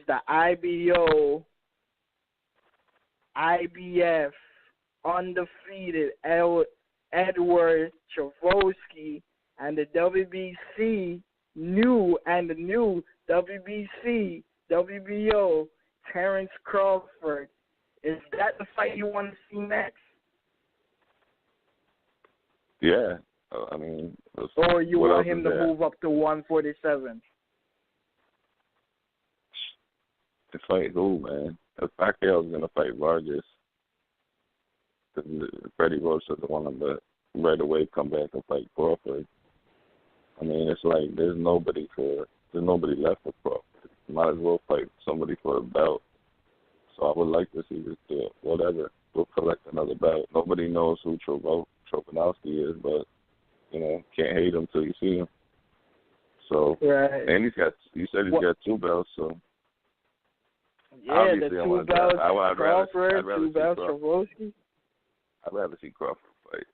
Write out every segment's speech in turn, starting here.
the IBO, IBF, undefeated Eduard Troyanovsky, and the WBC new WBC, WBO, Terence Crawford. Is that the fight you want to see next? Yeah. I mean, or you want him to move up to 147? To fight who, man? If Pacquiao's going to fight Vargas, Freddie Roach doesn't want him to right away come back and fight Crawford. I mean, it's like there's nobody left for Crawford. Might as well fight somebody for a belt. So I would like to see this do it. Whatever. We'll collect another belt. Nobody knows who Troyanovsky is, but, you know, can't hate him till you see him. So, right. And you said he's got 2 belts, so. Yeah, the 2 belts, Crawford, 2 belts, Troyanovsky. I'd rather see Crawford fight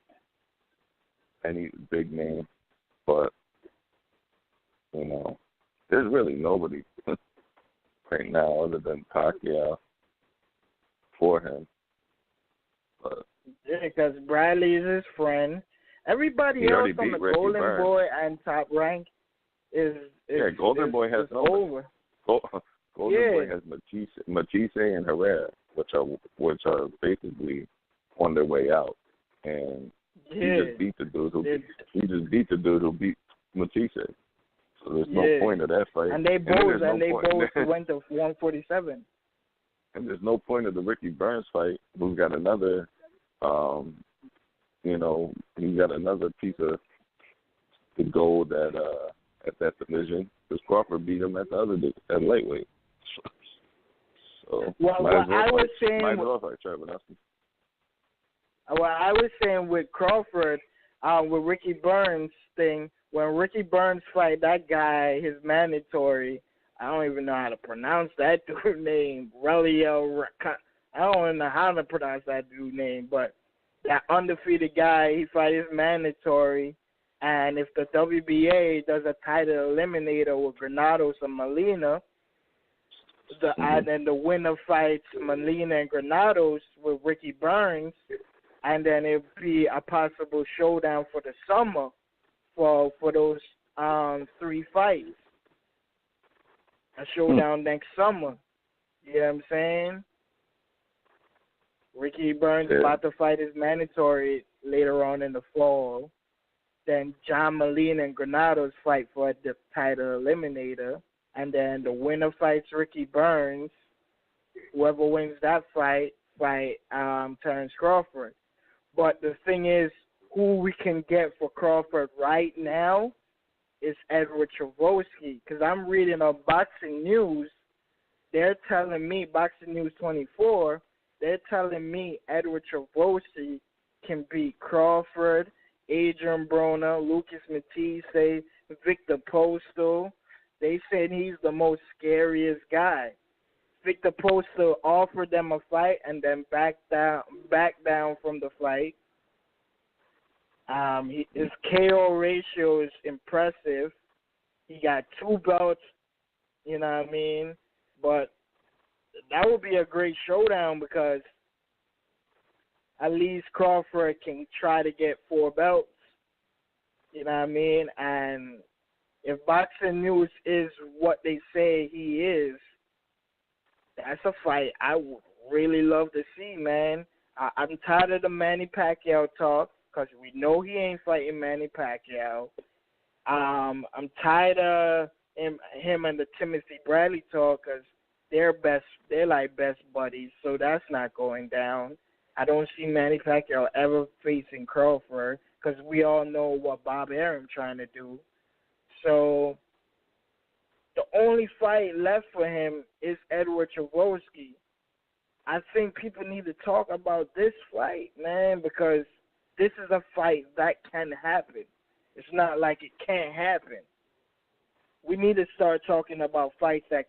any big name, but, you know, there's really nobody right now other than Pacquiao for him. But yeah, because Bradley is his friend. Everybody else on the Golden Boy and Top Rank is Golden Boy has over. Golden Boy has Machise and Herrera, which are basically on their way out, and he just beat the dude who beat Machise. So there's no point of that fight. And they both went to 147. And there's no point of the Ricky Burns fight, who's got another, he's got another piece of the gold at that division. Because Crawford beat him at the other at lightweight. So I was saying with Crawford, with Ricky Burns thing, when Ricky Burns fight that guy, his mandatory, I don't even know how to pronounce that dude's name, Relikh. I don't even know how to pronounce that dude's name, but that undefeated guy, he fight his mandatory, and if the WBA does a title eliminator with Granados and Molina, and then the winner fights Molina and Granados with Ricky Burns, and then it'd be a possible showdown for the summer for those 3 fights. A showdown next summer. You know what I'm saying? Ricky Burns about to fight his mandatory later on in the fall. Then John Molina and Granados fight for the title eliminator. And then the winner fights Ricky Burns. Whoever wins that fight Terence Crawford. But the thing is, who we can get for Crawford right now is Eduard Troyanovsky. Because I'm reading on Boxing News, they're telling me, Boxing News 24, they're telling me Eduard Troyanovsky can beat Crawford, Adrian Broner, Lucas Matisse, Viktor Postol. They said he's the most scariest guy. Viktor Postol offered them a fight and then backed down from the fight. His KO ratio is impressive. He got 2 belts, you know what I mean? But that would be a great showdown because at least Crawford can try to get 4 belts, you know what I mean? And if Boxing News is what they say he is, that's a fight I would really love to see, man. I'm tired of the Manny Pacquiao talk because we know he ain't fighting Manny Pacquiao. I'm tired of him and the Timothy Bradley talk because they're like best buddies, so that's not going down. I don't see Manny Pacquiao ever facing Crawford because we all know what Bob Arum trying to do. So the only fight left for him is Eduard Troyanovsky. I think people need to talk about this fight, man, because this is a fight that can happen. It's not like it can't happen. We need to start talking about fights that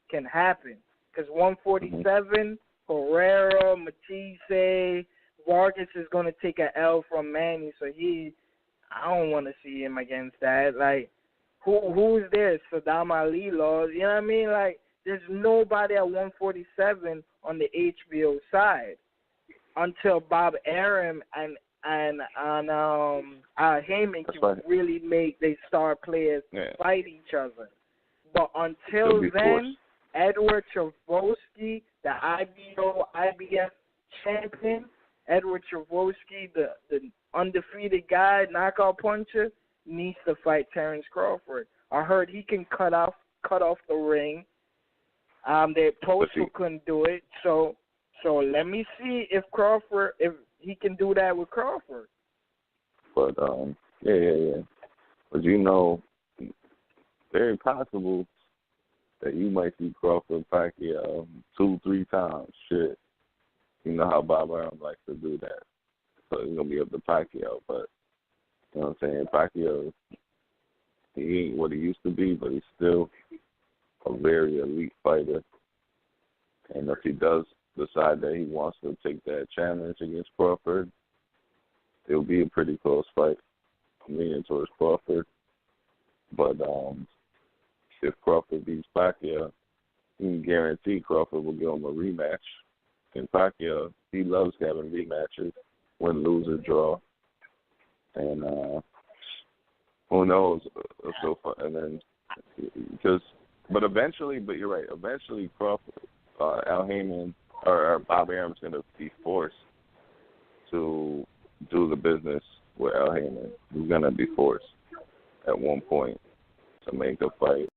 can happen. Because 147, Herrera, Matisse, Vargas is going to take an L from Manny, so I don't want to see him against that. Like, who's there? Saddam Ali laws, you know what I mean? Like, there's nobody at 147 on the HBO side until Bob Arum and Heyman can really make their star players fight each other. But until then, Eduard Troyanovsky, the IBF champion, Eduard Troyanovsky, the undefeated guy, knockout puncher, needs to fight Terence Crawford. I heard he can cut off the ring. The Postol couldn't do it, so let me see if he can do that with Crawford. But yeah. But very possible that you might see Crawford Pacquiao 2-3 times. Shit, you know how Bob Arum likes to do that. So it's gonna be up to Pacquiao, but you know what I'm saying? Pacquiao, he ain't what he used to be, but he's still a very elite fighter. And if he does decide that he wants to take that challenge against Crawford, it'll be a pretty close fight. I'm leaning towards Crawford. But if Crawford beats Pacquiao, you can guarantee Crawford will give him a rematch. And Pacquiao, he loves having rematches, win, lose, or draw. And who knows? So far, and then but you're right. Eventually, Crawford, Al Heyman or Bob Arum's going to be forced to do the business with Al Heyman. He's going to be forced at one point to make a fight